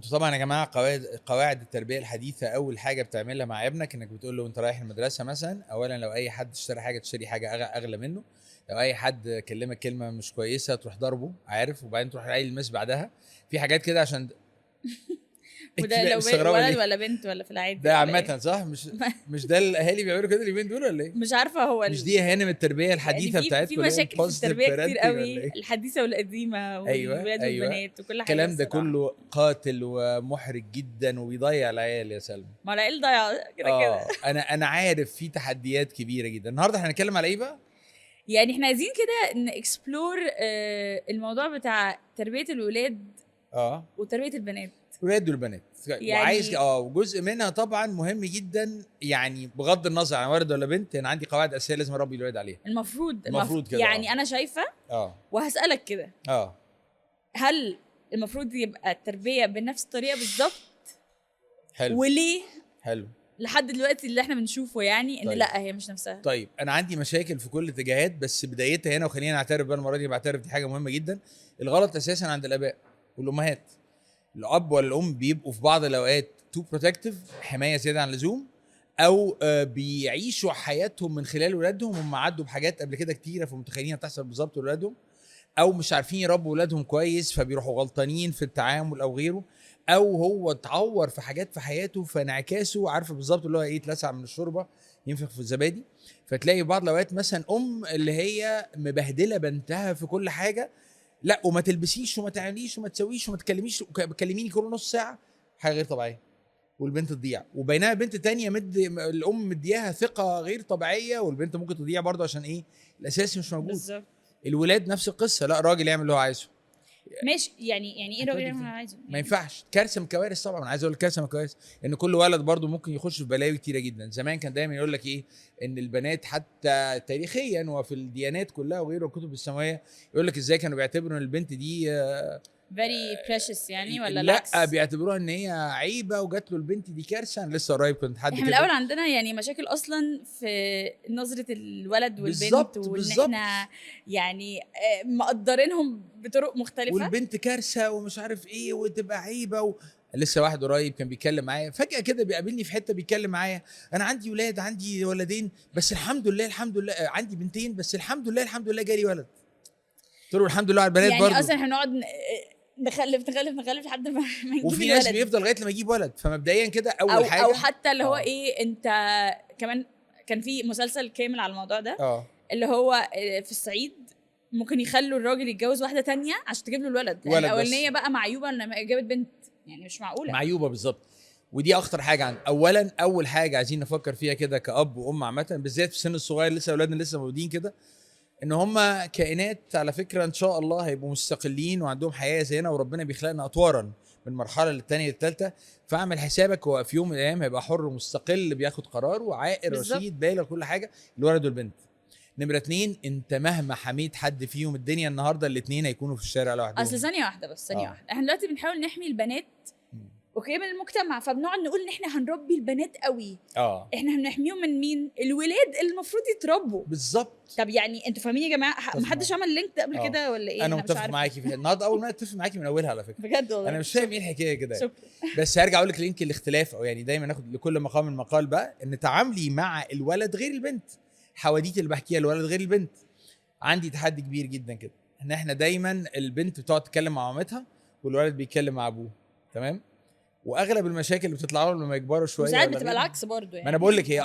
انتوا طبعا يا جماعه قواعد التربيه الحديثه، اول حاجه بتعملها مع ابنك انك بتقول له انت رايح المدرسه مثلا، اولا لو اي حد اشترى حاجه تشتري حاجه اغلى منه، لو اي حد كلمك كلمه مش كويسه تروح ضربه، عارف، وبعدين تروح قايل المس بعدها في حاجات كده عشان انت وده لو مستغربه ولد ليه؟ ولا بنت ولا في العادي ده ولا ايه؟ عامه صح؟ مش ده الاهالي بيعملوا كده اليومين دول ولا ايه؟ مش عارفه هو مش دي هانم التربيه يعني الحديثه في بتاعتكم اللي هي مشاكل في البوزيتيف التربيه كتير بارنتنج ولا قوي، ايه؟ الحديثه والقديمه ايوه والولاد ايوه، والبنات وكل حاجه الكلام ده الصراحه. كله قاتل ومحرج جدا وبيضيع العيال يا سلمى. ما العيال ضايعه كده كده. انا عارف في تحديات كبيره جدا. النهارده احنا هنتكلم على ايه بقى؟ يعني احنا عايزين كده نكسبلور الموضوع بتاع تربيه الولاد اه وتربيه البنات. الولاد والبنات، وعايز يعني وجزء منها طبعا مهم جدا، يعني بغض النظر عن ولد ولا بنت، انا عندي قواعد اساسيه لازم اربي الولاد عليها. المفروض كده يعني انا شايفه اه وهسالك كده، اه هل المفروض يبقى التربيه بنفس الطريقه بالظبط؟ حلو وليه حلو. لحد دلوقتي اللي احنا بنشوفه يعني ان طيب. لا هي مش نفسها؟ طيب انا عندي مشاكل في كل الاتجاهات، بس بدايتها هنا، وخلينا نعترف بقى المره دي، بعترف دي حاجه مهمه جدا. الغلط اساسا عند الاباء والامهات. الاب والام بيبقوا في بعض الاوقات تو بروتكتيف، حمايه زياده عن اللزوم، او بيعيشوا حياتهم من خلال ولادهم، هم عدوا بحاجات قبل كده كتيره فمتخيلين هتحصل بالظبط لاولادهم، او مش عارفين يربوا ولادهم كويس فبيروحوا غلطانين في التعامل او غيره، او هو اتعور في حاجات في حياته فانعكاسه عارفه بالظبط اللي هو ايه، اتلسع من الشوربه ينفخ في الزبادي. فتلاقي بعض الاوقات مثلا اللي هي مبهدله بنتها في كل حاجه، لا وما تلبسيش وما تعمليش وما تسويش وما تكلميش، بتكلميني كل نص ساعه، حاجه غير طبيعيه، والبنت تضيع. وبينها بنت تانية الام مدياها ثقه غير طبيعيه، والبنت ممكن تضيع برضه عشان ايه؟ الاساس مش موجود. بالظبط. الولاد نفس القصه، لا راجل يعمل اللي هو عايزه. ماشي، يعني ايه راجل يعمل اللي عايزه؟ ما ينفعش، كارثه من كوارث طبعا. انا عايز اقول لك كارثه من كوارث ان كل ولد برضو ممكن يخش في بلاوي كتيره جدا. زمان كان دايما يقول لك ايه، ان البنات حتى تاريخيا وفي الديانات كلها وغيره الكتب السماويه يقول لك ازاي كانوا بيعتبروا ان البنت دي very precious يعني ولا لا العكس؟ بيعتبروها ان هي عيبه، وجات له البنت دي كارثه. انا لسه قريب كنت حد احنا من كده الاول عندنا يعني مشاكل اصلا في نظره الولد والبنت، بالظبط وان بالظبط. احنا يعني مقدرينهم بطرق مختلفه. والبنت كارثه ومش عارف ايه وتبقى عيبه لسه واحد قريب كان بيتكلم معايا فجاه كده، بيقابلني في حته بيتكلم معايا، انا عندي ولاد، عندي ولدين بس الحمد لله الحمد لله، عندي بنتين بس الحمد لله الحمد لله جالي ولد. قلت له الحمد لله على البنات يعني برضه. اصلا احنا نقعد نخلف لحد ما نجيب وفي ناس الولد. بيفضل لغايه لما يجيب ولد. فمبدئيا كده اول أو حاجه او حتى اللي هو ايه، انت كمان كان في مسلسل كامل على الموضوع ده، اللي هو في الصعيد ممكن يخلوا الراجل يتجوز واحده تانية عشان تجيب له الولد، لان الاولانيه بقى معيوبه لما جابت بنت، يعني مش معقوله. معيوبه بالظبط. ودي اخطر حاجه عن اولا، اول حاجه عايزين نفكر فيها كده كاب وام عامه، بالذات في السن الصغير لسه اولادنا لسه مولودين كده، ان هم كائنات على فكره ان شاء الله هيبقوا مستقلين وعندهم حياه زينا، وربنا بيخلقنا اطوارا من مرحله للتانيه للثالثه. فاعمل حسابك هو في يوم من الايام هيبقى حر ومستقل بياخد قرار وعاقل رشيد بالغ كل حاجه، الولد والبنت. نمرة 2، انت مهما حميت حد فيهم الدنيا النهارده الاثنين هيكونوا في الشارع لوحدهم. اصل ثانيه واحده بس، ثانيه واحده، احنا دلوقتي بنحاول نحمي البنات اوكي من المجتمع، فبنقعد نقول ان احنا هنربي البنات قوي. احنا هنحميهم من مين؟ الولاد اللي المفروض يتربوا بالظبط. طب يعني انتوا فاهمين يا جماعه؟ محدش عمل اللينك ده قبل كده ولا ايه؟ انا متفق معاكي في النهارده، اول ما اتفق معاكي من اولها على فكره بجد والله. انا مش فاهم ايه الحكايه كده. بس هرجع اقول لك يمكن الاختلاف، او يعني دايما ناخد لكل مقام من مقال بقى، ان تعاملي مع الولد غير البنت. الحواديت اللي بحكيها الولد غير البنت. عندي تحدي كبير جدا كده، ان احنا دايما البنت بتقعد تتكلم مع مامتها والولد بيتكلم مع ابوه، تمام؟ واغلب المشاكل اللي بتطلع لهم لما يكبروا شويه ساعات بتبقى العكس برضو يعني. ما انا بقول لك هي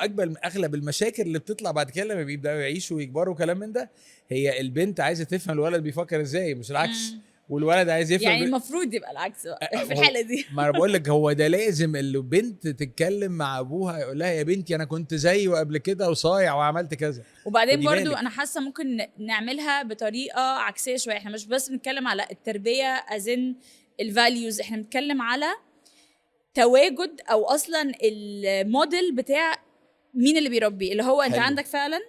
اغلب المشاكل اللي بتطلع بعد كده لما بيبداوا يعيشوا ويكبروا وكلام من ده، هي البنت عايزه تفهم الولد بيفكر ازاي مش العكس. والولد عايز يفهم يعني المفروض يبقى العكس بقى في الحاله دي. ما انا بقول لك هو ده لازم البنت تتكلم مع ابوها يقول لها يا بنتي انا كنت زيه قبل كده وصايع وعملت كذا. وبعدين برضو انا حاسه ممكن نعملها بطريقه عكسيه شويه. احنا مش بس بنتكلم على التربيه ازن الفاليوز، احنا بنتكلم على تواجد او اصلا الموديل بتاع مين اللي بيربي، اللي هو انت حلو. عندك فعلا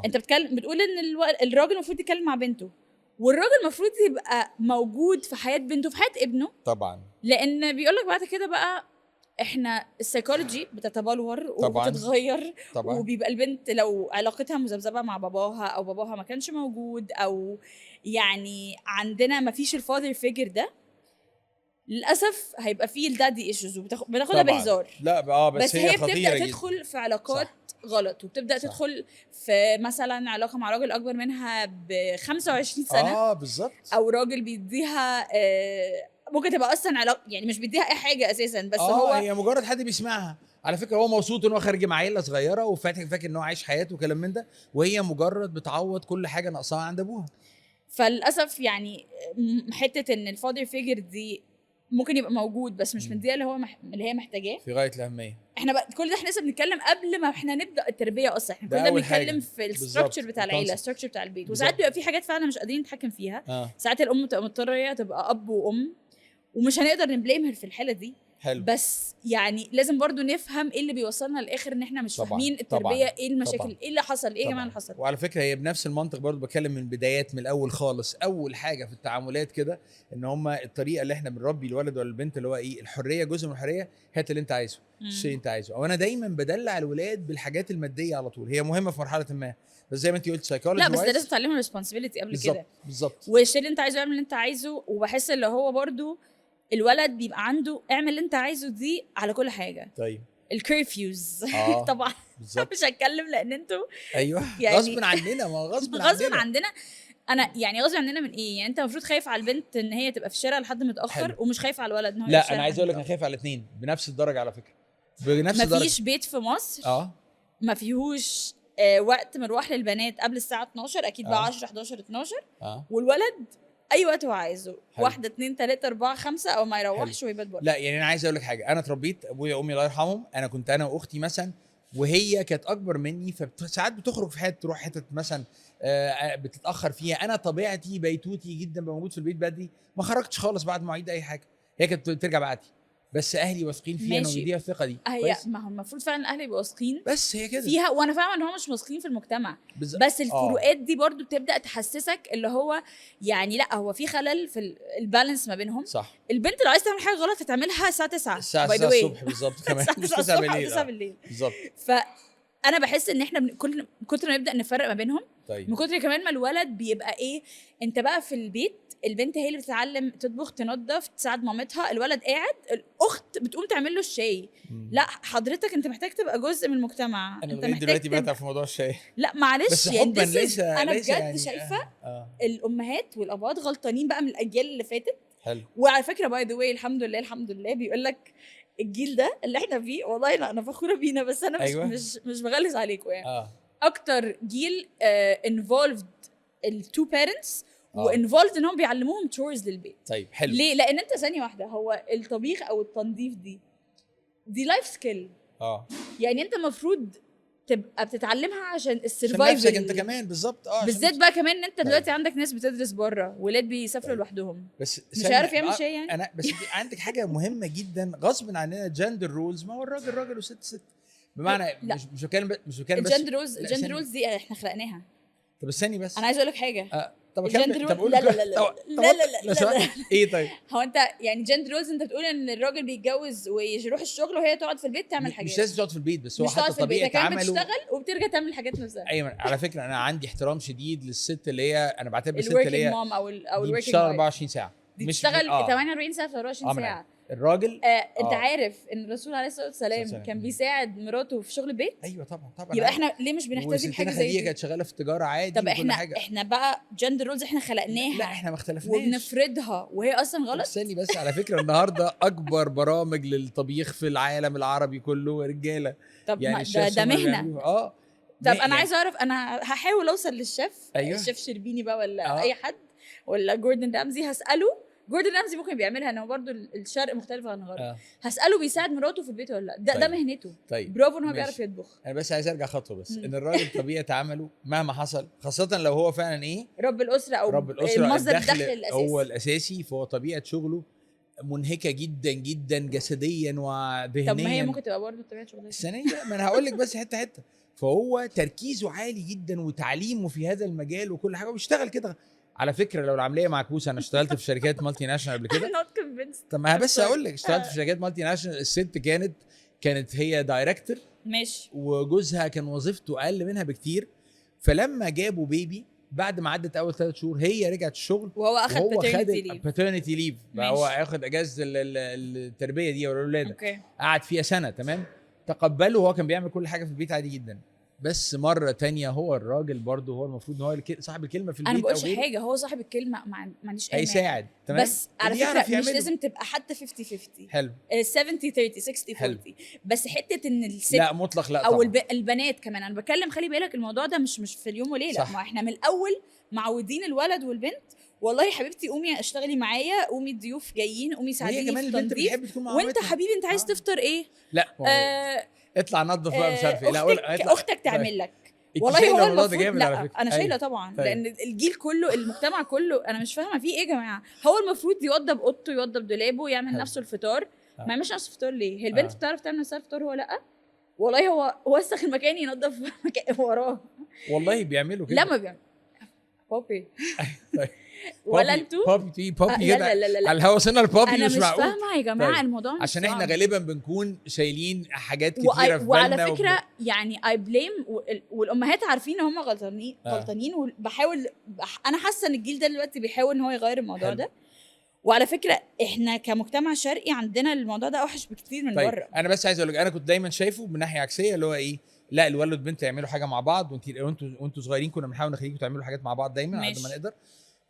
انت بتقول ان الراجل المفروض يتكلم مع بنته، والراجل المفروض يبقى موجود في حياه بنته في حياه ابنه طبعا، لان بيقول لك بعد كده بقى احنا السيكولوجي بتتبلور وبتتغير طبعاً. وبيبقى البنت لو علاقتها مذبذبه مع باباها او باباها ما كانش موجود، او يعني عندنا ما فيش الفاذر فيجر ده، للاسف هيبقى فيه الدادي ايشوز بناخدها طبعاً. بهزار. لا بس هي هي خطيره بتبدا جدا. تدخل في علاقات غلط، وبتبدا صح. تدخل في مثلا علاقه مع راجل اكبر منها ب 25 سنه، بالظبط. او راجل بيديها ممكن تبقى اصلا علاقه يعني مش بيديها اي حاجه اساسا، بس هو هي مجرد حد بيسمعها. على فكره هو مبسوط ان هو خارج مع عيله صغيره فاكر ان هو عايش حياته وكلام من ده، وهي مجرد بتعوض كل حاجه ناقصاها عند ابوها. فللاسف يعني حته ان الفادر فيجر دي ممكن يبقى موجود بس مش مديها اللي هو اللي هي محتاجاه. في غايه الاهميه. احنا بقى كل ده احنا لسه بنتكلم قبل ما احنا نبدا التربيه اصلا، احنا ده كل ده أول بنتكلم حاجة. في بالظبط. الستراكشر بتاع العيله، الconcept. الستراكشر بتاع البيت. بالظبط. وساعات بيبقى في حاجات فعلا مش قادرين نتحكم فيها. ساعات الام بتبقى مضطره تبقى اب وام، ومش هنقدر نبليمها في الحاله دي. حلو. بس يعني لازم برضو نفهم ايه اللي بيوصلنا للاخر ان احنا مش طبعاً. فاهمين التربيه، ايه المشاكل، طبعاً. ايه اللي حصل، ايه يا جماعه اللي حصل. وعلى فكره هي بنفس المنطق برضو بتكلم من بدايات، من الاول خالص. اول حاجه في التعاملات كده ان هما الطريقه اللي احنا بنربي الولد ولا البنت اللي هو ايه الحريه، جزء من الحريه. هات اللي انت عايزه، الشيء اللي انت عايزه. او انا دايما بدلع الولاد بالحاجات الماديه على طول، هي مهمه في مرحله ما، بس زي ما انت قلت سايكولوجي لا بس ده لازم تعلمهم ريسبونسبيلتي قبل كده. بالظبط. والشيء اللي انت عايزه اعمل اللي انت عايزه. وبحس اللي هو برضو الولد بيبقى عنده اعمل اللي انت عايزه دي على كل حاجه. طيب الكيرفيوز طبعا بالظبط. مش هتكلم لان انتوا ايوه يعني غصب عننا، ما غصب عندنا. انا يعني غصب عننا من ايه؟ يعني انت المفروض خايف على البنت ان هي تبقى في الشارع لحد متاخر، حلو. ومش خايف على الولد ان هو لا انا عايز اقول لك انا خايف على الاثنين بنفس الدرجه على فكره، بنفس الدرجه. مفيش بيت في مصر ما فيهوش وقت مروح للبنات قبل الساعه 12 اكيد بقى 10 11 12 والولد اي وقت هو عايزه. واحدة 2 3 4 5 او ما يروحش ويبات بره. لا يعني انا عايز اقول لك حاجه، انا اتربيت ابويا وامي الله يرحمهم، انا كنت انا واختي مثلا، وهي كانت اكبر مني، فساعات بتخرج في حته تروح حته مثلا بتتاخر فيها. انا طبيعتي بيتوتي جدا، موجود في البيت بدري، ما خرجتش خالص بعد مواعيد اي حاجه. هي كانت بترجع بعدي، بس اهلي واثقين فيها انا ومديها الثقه دي. هي ما هو المفروض فعلا الاهل يبقوا واثقين، بس هي كده فيها. وانا فاهمه ان هم مش واثقين في المجتمع بس الفروقات دي برضو بتبدا تحسسك اللي هو يعني لا هو في خلل في البالانس ما بينهم. صح. البنت لو عايزه تعمل حاجه غلط هتعملها الساعه 9 الصبح بالظبط، كمان مش 9 بالليل. 9 بالليل بالظبط. فانا بحس ان احنا كل كتر ما نبدا نفرق ما بينهم طيب. من كتر كمان ما الولد بيبقى ايه، انت بقى في البيت البنت هي اللي بتتعلم تطبخ تنظف تساعد مامتها، الولد قاعد الاخت بتقوم تعمل له الشاي. لا حضرتك انت محتاج تبقى جزء من المجتمع. انا انت محتاج دلوقتي بقى في موضوع الشاي. لا معلش بس يعني حبا ليس انا ليس بجد يعني شايفه الامهات والابات غلطانين بقى من الاجيال اللي فاتت. حلو. وعلى فكره باي ذا واي الحمد لله بيقول لك الجيل ده اللي احنا فيه والله انا فخوره بينا، بس انا مش بغلس عليكم يعني. اكتر جيل انفولفد التو بيرنتس وانفولد انهم بيعلموهم تشورز للبيت. طيب حلو. ليه؟ لان انت ثانيه واحده، هو الطبيخ او التنظيف دي لايف سكيل. يعني انت المفروض تبقى بتتعلمها عشان السرفايفل نفسك انت كمان. بالظبط. بالذات بقى كمان ان انت دلوقتي عندك ناس بتدرس بره، ولاد بيسافروا لوحدهم، بس مش عارف يعمل شيء يعني. انا بس عندك حاجه مهمه جدا غصب عننا، جندر رولز. ما هو الراجل راجل وست ست، بمعنى مش بتكلم بس الجندر رولز دي احنا خلقناها. طب استني بس انا عايز اقول لك حاجه. طب لا ايه طيب هو انت يعني جندر رولز انت بتقول ان الراجل بيتجوز ويروح الشغل وهي تقعد في البيت تعمل حاجات. مش لازم تقعد في البيت، بس هو مش حتى طبيعه عمله بتشتغل وبترجع تعمل الحاجات نفسها. ايوه على فكره انا عندي احترام شديد للست اللي هي انا بعتبر الست اللي هي او الوركينج بتشتغل 24 ساعه، دي بتشتغل 48 ساعه في 24 ساعه. الراجل انت عارف ان الرسول عليه الصلاه والسلام كان بيساعد مراته في شغل البيت. ايوه طبعا يبقى احنا ليه مش بنحترم حاجه زي دي؟ هي كانت شغاله في التجاره عادي. طب احنا بقى جندر رولز احنا خلقناها. لا احنا ما اختلفناش وبنفرضها وهي اصلا غلط. استني بس على فكره النهارده اكبر برامج للطبيخ في العالم العربي كله رجاله. طب يعني ده مهنه. طب انا عايزه اعرف، انا هحاول اوصل للشيف. أيوة. الشيف شربيني بقى ولا اي حد ولا جوردن رامزي، هساله. جوردن رامزي ممكن بيعملها، انه برضو الشرق مختلف عن الغرب. هساله بيساعد مراته في البيت ولا لا. ده مهنته. طيب برافو ان هو بيعرف يطبخ. انا بس عايز ارجع خطوه بس ان الراجل طبيعه عمله مهما حصل، خاصه لو هو فعلا رب الاسره او مصدر الدخل الاساسي هو الاساسي، فهو طبيعه شغله منهكه جدا جدا جسديا وذهنيا. طب ما هي ممكن تبقى برضه طبيعه شغلها السنه دي ما انا هقول لك بس حته فهو تركيزه عالي جدا وتعليمه في هذا المجال وكل حاجه، وبيشتغل كده. على فكره لو العمليه معكوسه، انا اشتغلت في شركات مالتي ناشونال قبل كده. طب ما بس هقول لك اشتغلت في شركات مالتي ناشونال، الست كانت هي دايركتور ماشي، وجوزها كان وظيفته اقل منها بكتير. فلما جابوا بيبي بعد ما عدت اول 3 شهور هي رجعت الشغل وهو اخد وهو خد paternity leave. paternity leave بقى، هو ماشي. هياخد اجازه التربيه دي ولا الولاده. اوكي. قعد فيها سنه تمام، تقبله وهو كان بيعمل كل حاجه في البيت عادي جدا. بس مره تانية هو الراجل برضه هو المفروض ان هو صاحب الكلمه في البيت. انا ما بقولش أو غيره. حاجه، هو صاحب الكلمه ما عنديش اي مانع. هيساعد تمام، بس على اللي يعرف فكره مش يعمله. لازم تبقى حتى 50-50 حلو 70-30 60-40 حلو. بس حته ان الست لا مطلق لا او طبعا. البنات كمان، انا بتكلم خلي بالك الموضوع ده مش في اليوم وليله، صح. ما احنا من الاول معودين الولد والبنت، والله يا حبيبتي قومي اشتغلي معايا، قومي الضيوف جايين، قومي وهي ساعديني كمان في البنت التنظيف، بتحب تكون مع وانت مامتها. حبيبي انت عايز تفطر ايه؟ لا اطلع نظف بقى مش عارف ايه. لا اختك تعمل لك. انت والله شايلة هو الموضوع ده المفروض جامد على لا فكرة. انا شايله أيوة. طبعا طيب. لان الجيل كله المجتمع كله انا مش فاهمه فيه ايه يا جماعه. هو المفروض يوضب اوضته يوضب دولابه يعمل حلو. نفسه الفطار. آه. ما يعملش نفسه الفطار ليه؟ هي البنت آه. بتعرف تعمل نفسها الفطار هو لا؟ والله هو وسخ المكان ينظف مكان وراه. والله بيعملوا كده. لا ما بيعمل بوبي طيب. ولا انتوا بوبي لا كده لا لا لا على الهوا وصلنا البوبي انا مش معقول. فاهمه يا جماعه طيب. الموضوع مش عشان احنا صعب. غالبا بنكون شايلين حاجات كتيره في بالنا وعلى فكره يعني اي بليم والامهات عارفين ان هم غلطانين آه. غلطانين وبحاول انا حاسه ان الجيل ده دلوقتي بيحاول ان هو يغير الموضوع حلو. ده. وعلى فكره احنا كمجتمع شرقي عندنا الموضوع ده اوحش بكتير من طيب بره. انا بس عايز اقول لك انا كنت دايما شايفه من ناحيه عكسيه اللي هو ايه، لا الولد والبنت يعملوا حاجه مع بعض، وانتوا صغيرين كنا بنحاول نخليكم تعملوا حاجات مع بعض دايما على قد ما ماشي. نقدر.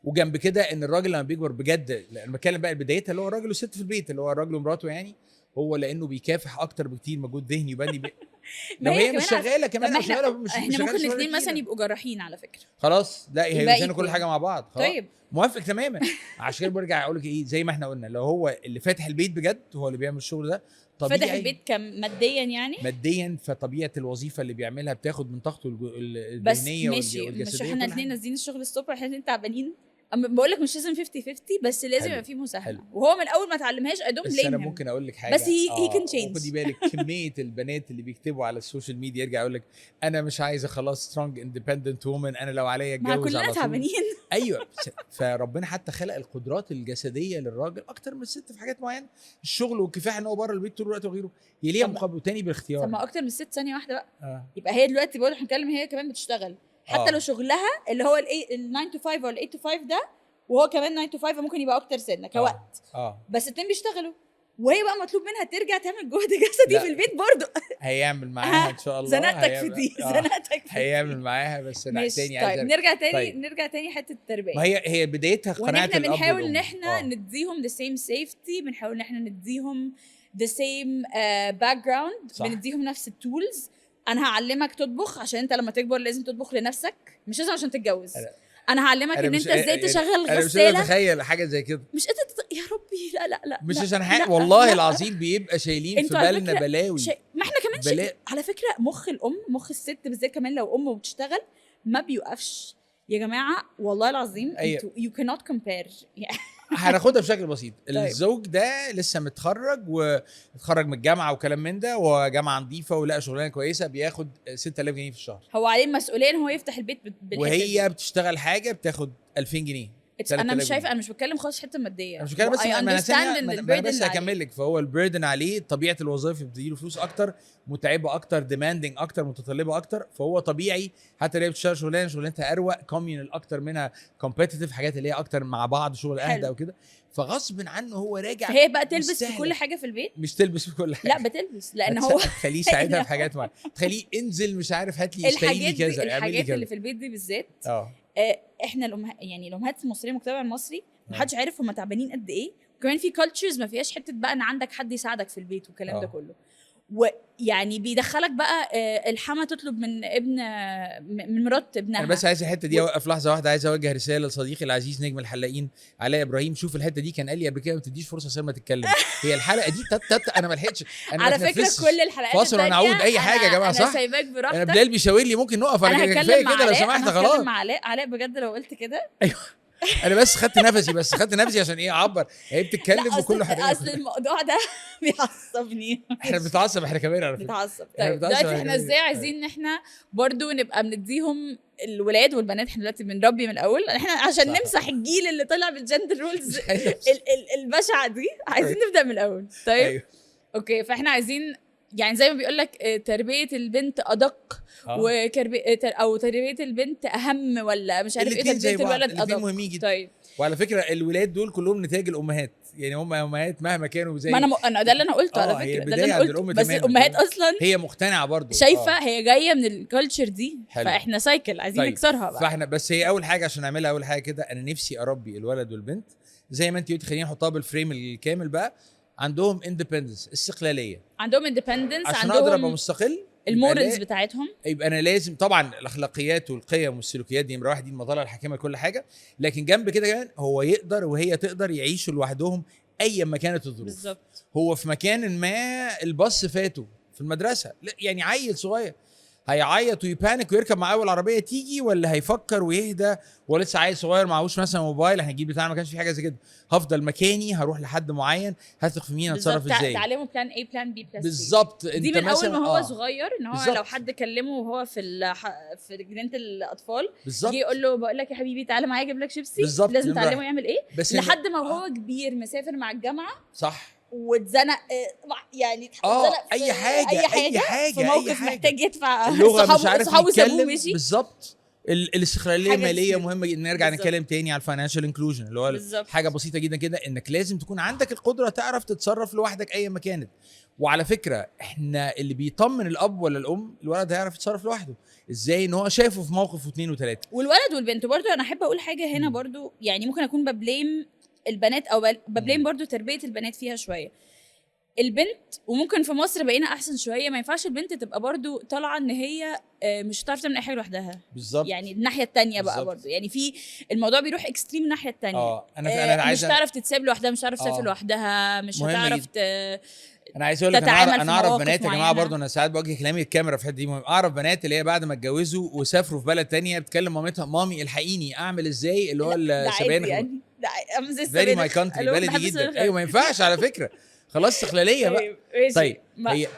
وجنب كده ان الراجل لما بيكبر بجد، انا بتكلم بقى بدايتها اللي هو الراجل والست في البيت اللي هو الراجل ومراته يعني، هو لانه بيكافح اكتر بكتير مجهود ذهني يبني ما لو هي هي مش كمان شغاله كمان طب او شغاله احنا مش احنا شغالة ممكن شغلانة الاثنين مثلا تقيلة. يبقوا جراحين على فكره. خلاص لا يبقى هي كل equal. حاجه مع بعض خلاص. طيب موافق تماما. عشان كده برجع اقول لك ايه، زي ما احنا قلنا لو هو اللي فاتح البيت بجد هو اللي بيعمل الشغل ده طبيعي فتح البيت ماديا يعني ماديا، فطبيعه الوظيفه اللي بيعملها بتاخد من طاقته بس الذهنيه ماشي مش والجسديه احنا وكل الاثنين حاجة. نازلين الشغل الصبح احنا الاثنين تعبانين. اما بقول لك مش لازم 50-50 بس لازم حلو. يبقى في مساهمه. حلو. وهو من اول ما اتعلمهاش I don't بس blame انا him. ممكن اقول لك حاجه بس he can change. خدي بالك كميه البنات اللي بيكتبوا على السوشيال ميديا يرجع يقول لك انا مش عايزه خلاص سترونج اندبندنت وومن، انا لو عليا ما اتجوز كلنا على طول. تعبانين. ايوه فربنا حتى خلق القدرات الجسديه للراجل اكتر من الست في حاجات معينه، الشغل والكفاح ان هو بره البيت طول الوقت وغيره، هي ليها طب- مقابل تاني بالاختيار. طب ما اكتر من 6 ثانيه واحده بقى. يبقى هي دلوقتي بقول هنتكلم هي كمان بتشتغل حتى آه. لو شغلها اللي هو ال 9 to 5 او ال 8 to 5 ده وهو كمان 9 to 5 ممكن يبقى اكتر سنه كوقت. بس اتنين بيشتغلوا وهي بقى مطلوب منها ترجع تعمل جهد جسدي لا. في البيت برضه. هيعمل معاها ان شاء الله. زنقتك في دي زنقتك في دي. هيعمل معاها بس لا ماشي. تاني طيب نرجع تاني طيب. نرجع تاني حته التربيه. ما هي بدايتها وان قناعه احنا الاب بنحاول والأم. ان احنا نديهم the same safety، بنحاول ان احنا نديهم the same background، صح. بنديهم نفس التولز. انا هعلمك تطبخ عشان انت لما تكبر لازم تطبخ لنفسك مش لازم عشان تتجوز. انا هعلمك ان انت ازاي تشغل انا مش غساله. اتخيل حاجه زي كده. مش انت يا ربي لا لا لا مش لا عشان لا حاجه لا والله لا. العظيم بيبقى شايلين في انتوا على بالنا فكرة بلاوي. ما احنا كمان على فكره مخ الام مخ الست بالذات كمان لو ام وبتشتغل ما بيوقفش يا جماعه والله العظيم. أيوة. انتوا you cannot compare. هناخدها بشكل بسيط. طيب. الزوج ده لسه متخرج من الجامعه وكلام من ده وجامعه نظيفه ولقى شغلانه كويسه بياخد 6000 جنيه في الشهر، هو عليه مسؤوليه ان هو يفتح البيت بالحته وهي بتشتغل حاجه بتاخد 2000 جنيه. انا مش شايفه، انا مش بتكلم خالص حته ماديه. انا مش بتكلم بس I ما understand انا إن ما أنا الburden بس عليه. هكمل لك. فهو البيردن عليه طبيعه الوظائف بتديله فلوس اكتر، متعبه اكتر، ديماندنج اكتر، متطلبه اكتر، فهو طبيعي حتى لو بتشتغل شغلانتها اروق كوميونال اكتر منها كومبيتيتيف، حاجات اللي هي اكتر مع بعض شغل اهدى وكده، فغصب عنه هو راجع. هي بقى تلبس مستهلك. في كل حاجه في البيت. مش تلبس في كل حاجه، لا بتلبس لان هو تخليه يساعدها في حاجات معينه، تخليه انزل مش عارف هات لي اشتري لي كذا اعمل لي الحاجات كذا. اللي في البيت دي بالذات. اه احنا يعني الامهات المصريه المجتمع المصري ما حدش عارف هم تعبانين قد ايه. وكمان في كالتشرز ما فيهاش حته بقى ان عندك حد يساعدك في البيت والكلام ده كله. ويعني بيدخلك بقى الحما تطلب من من مرات ابنها. انا بس عايز الحته دي اوقف لحظه واحده، عايز اوجه رساله لصديقي العزيز نجم الحلاقين علاء ابراهيم. شوف الحته دي كان قال لي قبل كده ما تديش فرصه سلمى تتكلم. هي الحلقه دي انا ما لحقتش. انا على فكره كل الحلقات فاصل وانا اعود اي حاجه يا جماعه. صح انا سايباك براحتك. انا بلال بيشاور لي ممكن نقف. انا كفايه هتكلم كده لو سمحت خلاص. هتكلم مع علاء بجد لو قلت كده. ايوه انا بس خدت نفسي عشان ايه اعبر. هي بتتكلم وكل حاجه. اصل الموضوع ده بيعصبني. احنا بنتعصب احنا كمان على فكره. بنتعصب. طيب دلوقتي احنا ازاي عايزين ان احنا برضو نبقى بنديهم الولاد والبنات. احنا دلوقتي بنربي من الاول احنا عشان صح. نمسح الجيل اللي طلع بالجندر رولز البشعه دي. عايزين نبدا من الاول. طيب أيوه. اوكي فاحنا عايزين يعني زي ما بيقول لك تربيه البنت ادق او تربيه البنت اهم، ولا مش عارف ايه الاتنين زي تربيه بعض، الولد الاتنين ادق. مهمين جدا. طيب وعلى فكره الولاد دول كلهم نتاج الامهات، يعني هم امهات مهما كانوا زي ما انا ده اللي انا قلته على هي فكره، ده اللي البدايه انا عند قلته، الام بس تماما. الامهات اصلا هي مقتنعه برضو شايفه هي جايه من الكالتشر دي، حلو. فاحنا سايكل عايزين طيب. نكسرها بقى. فاحنا بس هي اول حاجه عشان نعملها، اول حاجه كده انا نفسي اربي الولد والبنت زي ما انت قلتي، خلينا نحطها بالفريم الكامل بقى، عندهم اندبندنس، استقلاليه. عندهم اندبندنس، عشان اقدر ابقى عندهم مستقل المورالز بتاعتهم، يبقى انا لازم طبعا الاخلاقيات والقيم والسلوكيات دي نمره واحد، دي المطالع الحكيمه لكل حاجه، لكن جنب كده كمان هو يقدر وهي تقدر يعيشوا لوحدهم ايا ما كانت الظروف. بالظبط. هو في مكان ما الباص فاته في المدرسه، لا يعني عيل صغير هيعيط ويبانك ويركب مع اول عربيه تيجي، ولا هيفكر ويهدى؟ هو لسه عيل صغير معهوش مثلا موبايل، احنا الجيل بتاعنا ما كانش في حاجه زي كده، هفضل مكاني هروح لحد معين هثق في مين اتصرف ازاي. تعلمه بلان اي بلان بي بلان بالظبط. دي من اول ما هو صغير، ان هو بالزبط. لو حد كلمه وهو في جنينه الاطفال بالظبط يجي يقول له بقول لك يا حبيبي تعالى معايا اجيب لك شيبسي، بالظبط. لازم تعلمه يعمل ايه بس لحد ما هو كبير مسافر مع الجامعه صح واتزنق، يعني اتزنق اي حاجه اي حاجه في موقف محتاج يدفع اللغه مش عارف صحابه سابوه يتكلم. مشي. بالظبط. الاستقلاليه الماليه مهمه جدا. نرجع بالزبط. نتكلم تاني على الفاينانشال انكلوجن اللي هو بالزبط. حاجه بسيطه جدا كده، انك لازم تكون عندك القدره تعرف تتصرف لوحدك اي ما كانت. وعلى فكره احنا اللي بيطمن الاب ولا الام الولد هيعرف يتصرف لوحده ازاي، ان هو شافه في موقف واثنين وثلاثه. والولد والبنت برضو انا احب اقول حاجه هنا برضو، يعني ممكن اكون ببليم البنات او ببليم برضو تربيه البنات فيها شويه. البنت وممكن في مصر بقينا احسن شويه، ما ينفعش البنت تبقى برضو طالعه ان هي مش هتعرف تعمل اي حاجه لوحدها. بالظبط. يعني الناحيه التانية بقى برضو، يعني في الموضوع بيروح اكستريم الناحيه التانية. انا مش هتعرف تتساب لوحدها، مش هتعرف تسافر لوحدها، مش هتعرف انا عايز اقول لك انا اعرف بنات يا جماعه برضو، انا ساعات بوجه كلامي الكاميرا في الحته دي، اعرف بنات اللي هي بعد ما اتجوزوا وسافروا في بلد تانية بتكلم مامتها مامي الحقيني اعمل ازاي اللي هو السبانخ يعني ده زي فيري ماي كانتري بلدي جدا. ايوه ما ينفعش على فكره، خلاص استقلاليه بقى. طيب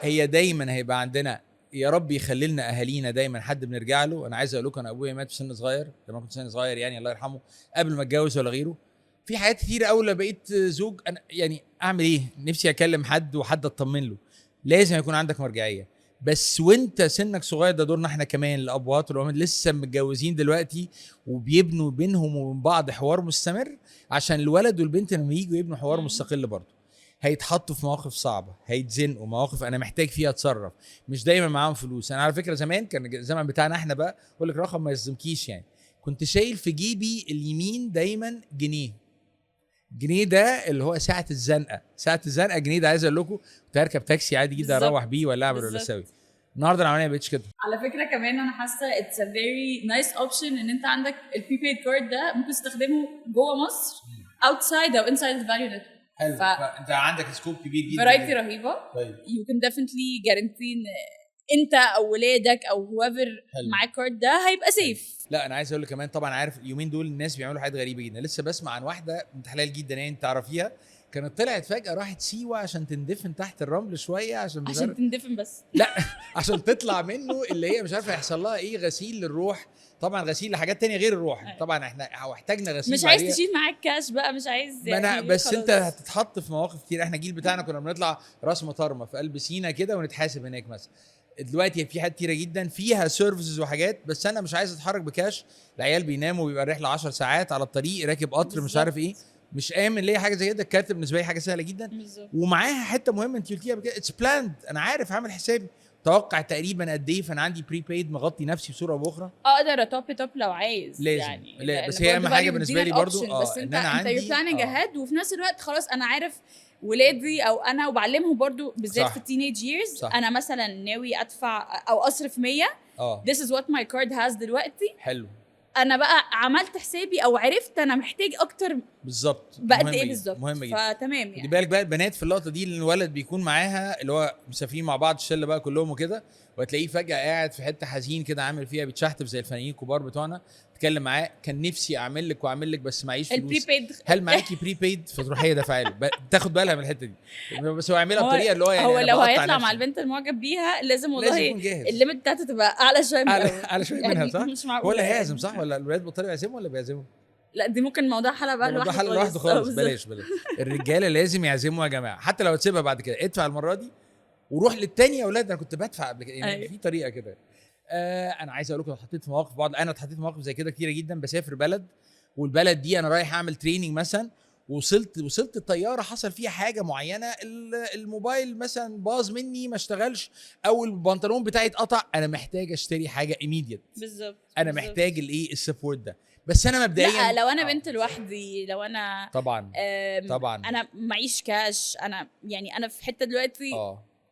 هي دايما هيبقى عندنا، يا رب يخلي لنا اهالينا دايما حد بنرجع له. انا عايز اقول لكم انا ابويا مات في سن صغير لما كنت سن صغير، يعني الله يرحمه، قبل ما اتجوز ولا غيره. في حاجات كتير قوي لما بقيت زوج انا يعني اعمل ايه، نفسي اكلم حد وحد اطمن له. لازم يكون عندك مرجعيه، بس وانت سنك صغير ده دورنا احنا كمان الابوات والامهات لسه متجوزين دلوقتي وبيبنوا بينهم وبين بعض حوار مستمر، عشان الولد والبنت لما ييجوا يبنوا حوار مستقل برضه هيتحطوا في مواقف صعبه، هيتزنقوا مواقف انا محتاج فيها اتصرف، مش دايما معاهم فلوس. انا على فكره زمان كان الزمن بتاعنا احنا بقى اقول لك رقم ما يصدمكيش، يعني كنت شايل في جيبي اليمين دايما جنيه ده اللي هو ساعه الزنقه جنيه ده. عايز اقول لكم كنت اركب تاكسي عادي جدا اروح بيه ولا اعمل ولا اسوي. النهارده العمليه ما بقتش كده. على فكره كمان انا حاسه اتس ا فيري نايس اوبشن ان انت عندك البريبيد كارد ده ممكن تستخدمه جوه مصر اوتسايد او انسايد الفاليو نتورك. حلو. فانت عندك سكوب كبير جدا، فرايتي رهيبه. طيب يو كان ديفينتلي جارانتي ان انت او ولادك او هوفر معاك كارد ده هيبقى سيف. لا انا عايز اقول لك كمان طبعا عارف اليومين دول الناس بيعملوا حاجات غريبه جدا. لسه بسمع عن واحده بنت حلال جدا يعني انت تعرفيها، كانت طلعت فجاه راحت سيوه عشان تندفن تحت الرمل شويه عشان تندفن بس لا عشان تطلع منه اللي هي مش عارفه يحصل لها ايه غسيل للروح، طبعا غسيل لحاجات تانية غير الروح. طبعا احنا احتاجنا غسيل، مش عايز تشيل معاك كاش بقى، مش عايز يعني بس خلاص. انت هتتحط في مواقف كتير. احنا الجيل بتاعنا كنا بنطلع راس مطارمه في قلب سينا كده ونتحاسب هناك مثلا. دلوقتي في حاجات كتيره جدا فيها سيرفيسز وحاجات، بس انا مش عايز اتحرك بكاش. العيال بيناموا وبيبقى الرحله 10 ساعات على الطريق راكب قطر مش عارف ايه، مش امن ليه حاجه زي كده. الكارت بالنسبه لي حاجه سهله جدا ومعاها حته مهمه انت قلتيها بكده، اتس بلاند. انا عارف هعمل حسابي توقع تقريبا قد ايه، فانا عندي بريبيد مغطي نفسي بصوره او باخرى. اقدر اتوب لو عايز لازم. يعني لا بس هي اهم حاجه بالنسبه لي برضو بس انت يو بلاننج اهيد، وفي نفس الوقت خلاص انا عارف ولادي او انا وبعلمهم برضو بالذات في التينيج ييرز. انا مثلا ناوي ادفع او اصرف 100 this is what my card has دلوقتي. حلو. انا بقى عملت حسابي او عرفت انا محتاج اكتر بالظبط بقد ايه بالظبط، مهم جدا. فتمام يعني. خدي بالك بقى البنات في اللقطه دي اللي الولد بيكون معاها اللي هو مسافرين مع بعض الشله بقى كلهم وكده، وتلاقيه فجاه قاعد في حته حزين كده عامل فيها بيتشحتف زي الفنانين الكبار بتوعنا. تتكلم معاه كان نفسي اعمل لك واعمل لك بس معيش فلوس. البريبيد هل معاكي بريبيد؟ فتروح هي دافعه له تاخد بالها من الحته دي، بس هو يعملها بطريقه اللي هو يعني هو لو هيطلع مع البنت المعجب بيها لازم والله الليميت بتاعته تبقى اعلى شويه من اعلى شويه منها صح؟ مش معقول. ولا هيعزم صح ولا الولاد بطلوا يعزموا ولا بيعزموا؟ لا دي ممكن موضوع حلقه بقى لوحده خالص. بلاش الرجاله لازم يعزموا يا جماعه، حتى لو هتسيبها بعد كده ادفع المره دي وروح للتاني يا اولاد. انا كنت بدفع قبل كده يعني أيوة. في طريقه كده. انا عايز اقول لكم اتحطيت في مواقف انا اتحطيت في مواقف زي كده كتيره جدا. بسافر بلد والبلد دي انا رايح اعمل تريننج مثلا، وصلت الطياره حصل فيها حاجه معينه، الموبايل مثلا باظ مني ما اشتغلش، او البنطلون بتاعي اتقطع، انا محتاج اشتري حاجه immediate. بالظبط انا محتاج الايه السبورت ده. بس انا مبدئيا لا، لو انا بنت لوحدي، لو انا طبعا طبعا انا معيش كاش، انا يعني انا في حته دلوقتي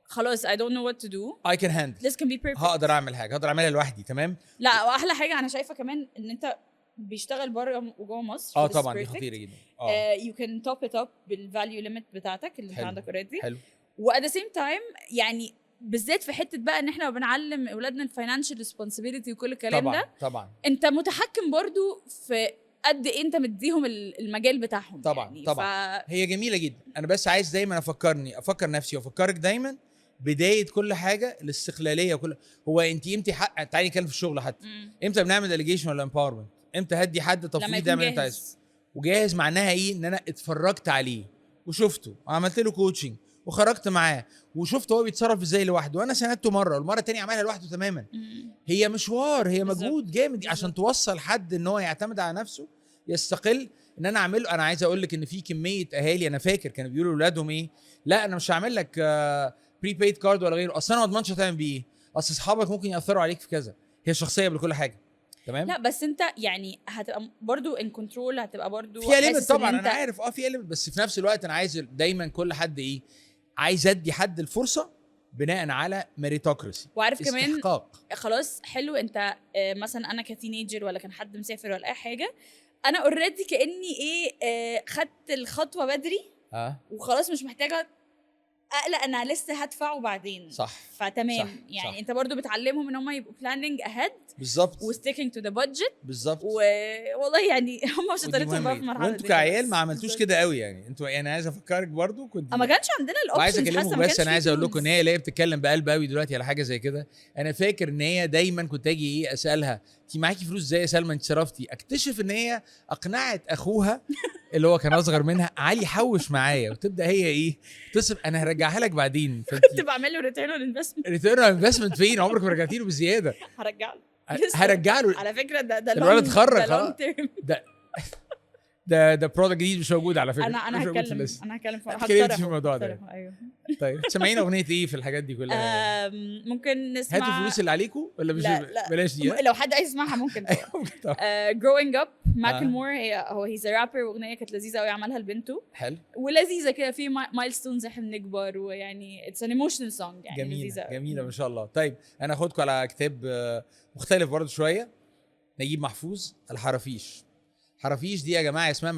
خلاص I don't know what to do. I can handle. This can be perfect. هقدر اعمل حاجه، هقدر اعملها لوحدي تمام. لا، واحلى حاجه انا شايفه كمان ان انت بيشتغل بره وجوه مصر. طبعا دي خطيره جدا. you can top it up بالفاليو ليميت بتاعتك اللي انت عندك already. حلو. وات ذا سيم تايم يعني بالذات في حته بقى ان احنا بنعلم اولادنا الفاينانشال ريسبونسبيلتي وكل الكلام طبعا ده، طبعا انت متحكم برضو في قد ايه انت مديهم المجال بتاعهم. طبعا يعني طبعا هي جميله جدا. انا بس عايز دايما افكر نفسي وافكرك دايما بدايه كل حاجه الاستقلاليه وكل. هو انت امتى حق تعالي نتكلم في الشغل حتى. امتى بنعمل ديليجيشن ولا امباورمنت؟ امتى هدي حد تفويض يعمل انت عايزه؟ وجاهز معناها ايه؟ ان انا اتفرجت عليه وشفته وعملت له كوتشنج وخرجت معاه وشفت هو بيتصرف ازاي لوحده، وانا ساندته مره والمره الثانيه عملها لوحده تماما. هي مشوار، هي مجهود جامد عشان توصل حد ان هو يعتمد على نفسه يستقل. ان انا اعمله، انا عايز اقول لك ان في كميه اهالي انا فاكر كانوا بيقولوا لاولادهم ايه، لا انا مش هعمل لك بريبيد كارد ولا غيره، اصل انا ما اضمنش هتعمل بيه ايه، اصل اصحابك ممكن ياثروا عليك في كذا. هي شخصيه بكل حاجه تمام. لا بس انت يعني هتبقى برضو ان كنترول، هتبقى برضو في ليميت طبعا انا عارف في ليميت، بس في نفس الوقت انا عايز دايما كل حد ايه، عايز ادي حد الفرصه بناء على ميريتوكراسي وعارف كمان استحقاق. خلاص حلو انت مثلا انا كتينيجر ولا كان حد مسافر ولا اي حاجه، انا اوريدي كاني ايه خدت الخطوه بدري وخلاص مش محتاجه اقلق انا لسه هدفعه بعدين. صح فتمام. صح. يعني صح. انت برضو بتعلمهم ان هم يبقوا planning ahead بالظبط وsticking to the budget بالظبط. والله يعني هم شطارتهم بقى في مرحله وانتوا كعيال ما عملتوش كده قوي يعني. انتوا يعني عايز افكرك برضو كنت ما كانش عندنا وعايز الاوبشنز. اكلمكم بس انا عايز اقول لكم ان هي اللي بتتكلم بقلب قوي دلوقتي على حاجه زي كده. انا فاكر ان هي دايما كنت اجي ايه اسالها انت معاكي فلوس ازاي يا سلمى انت صرفتي، اكتشف ان هي اقنعت اخوها اللي هو كان اصغر منها علي يحوش معايا، وتبدا هي ايه تصرف انا هرجعها لك بعدين. كنت بعمل له ريتيرن اون انفستمنت. ريتيرن اون انفستمنت فين؟ عمرك ما رجعتي له بزياده. هرجع له هرجع له على فكره. ده الولد اتخرج خلاص. ده برودكت جديد مش موجود على فكره. انا هتكلم في الموضوع ده. ايوه. طيب سمعينا اغنيه ايه في الحاجات دي كلها؟ ممكن نسمع هاتوا الفلوس اللي عليكم ولا مش لا. بلاش دي. لو حد عايز يسمعها ممكن. Growing Up ماكلمور. هي's a rapper واغنيه كانت لذيذه قوي عملها لبنته. حلو ولذيذه كده في مايلستونز احنا بنكبر ويعني it's an emotional song يعني جميله جميله ما شاء الله. طيب انا هاخدكم على كتاب مختلف برضه شويه، نجيب محفوظ الحرافيش. حرافيش دي يا جماعه اسمها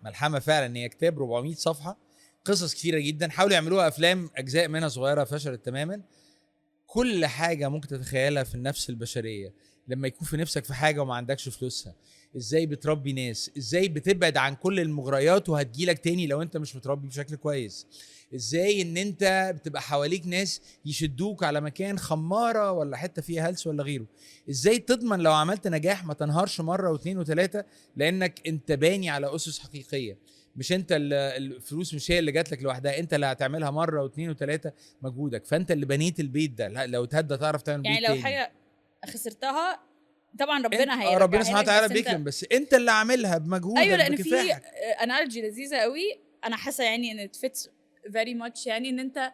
ملحمه فعلا. هي كتاب 400 صفحه، قصص كثيره جدا، حاولوا يعملوها افلام، اجزاء منها صغيره فشلت تماما. كل حاجه ممكن تتخيلها في النفس البشريه لما يكون في نفسك في حاجه وما عندكش فلوسها، ازاي بتربي ناس، ازاي بتبعد عن كل المغريات وهتجيلك تاني لو انت مش متربي بشكل كويس، ازاي ان انت بتبقى حواليك ناس يشدوك على مكان خماره ولا حته فيها هلس ولا غيره، ازاي تضمن لو عملت نجاح ما تنهارش مره واثنين وثلاثه لانك انت باني على اسس حقيقيه. مش انت الفلوس مش هي اللي جات لك لوحدها، انت اللي هتعملها مره واثنين وثلاثه مجهودك، فانت اللي بنيت البيت ده. لو اتهدى تعرف تعمل يعني بيت لو تاني. حاجه خسرتها طبعا ربنا هيرجعها ربنا سبحانه وتعالى بيكرم، بس انت اللي عاملها بمجهودك. ايوه لان في بكفاحك. انالوجي لذيذه قوي انا حاسه يعني ان فيتس فيري ماتش، يعني ان انت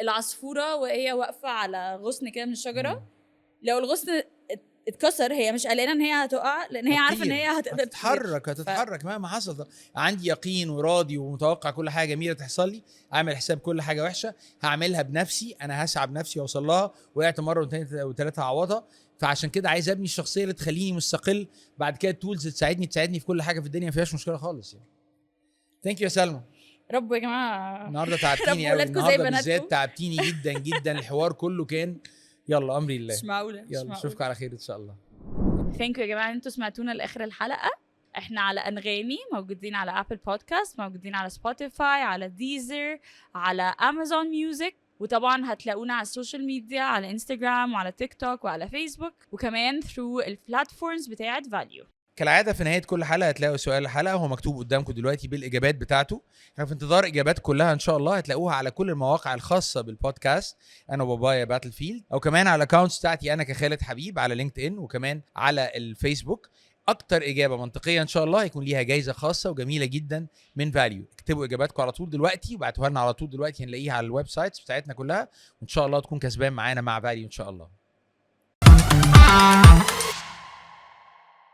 العصفوره وهي واقفه على غصن كده من الشجره، لو الغصن اتكسر هي مش قلقانه ان هي هتقع لان هي عارفه ان هي هتقدر هتتحرك مهما حصل. عندي يقين وراضي ومتوقع كل حاجه جميله تحصل لي، اعمل حساب كل حاجه وحشه هعملها بنفسي، انا هسعى بنفسي واوصل لها، وقعت مره واثنين وثلاثه هعوضها. فعشان كده عايز ابني الشخصيه اللي تخليني مستقل، بعد كده التولز تساعدني في كل حاجه في الدنيا، ما فيهاش مشكله خالص يعني. ثانك يو يا سلمى. رب يا جماعه النهارده تعبتيني قوي، النهارده بالذات تعبتيني جدا جدا. الحوار كله كان يلا امري الله. مش معقوله. يلا نشوفكم على خير ان شاء الله. ثانك يو يا جماعه انتوا سمعتونا لاخر الحلقه. احنا على انغامي، موجودين على ابل بودكاست، موجودين على سبوتيفاي، على ديزر، على امازون ميوزك، وطبعا هتلاقونا على السوشيال ميديا على انستغرام وعلى تيك توك وعلى فيسبوك، وكمان through البلاتفورمز بتاعت فاليو. كالعاده في نهايه كل حلقه هتلاقوا سؤال الحلقه، هو مكتوب قدامكم دلوقتي بالاجابات بتاعته. احنا في انتظار اجابات كلها ان شاء الله. هتلاقوها على كل المواقع الخاصه بالبودكاست انا وبابايا باتل فيلد، او كمان على الاكونتس بتاعتي انا كخالد حبيب على لينكد ان وكمان على الفيسبوك. اكتر اجابه منطقيه ان شاء الله هيكون ليها جايزه خاصه وجميله جدا من فاليو. اكتبوا اجاباتكم على طول دلوقتي وابعتوها لنا على طول دلوقتي، هنلاقيها على الويب سايتس بتاعتنا كلها، وان شاء الله تكون كسبان معانا مع فاليو ان شاء الله.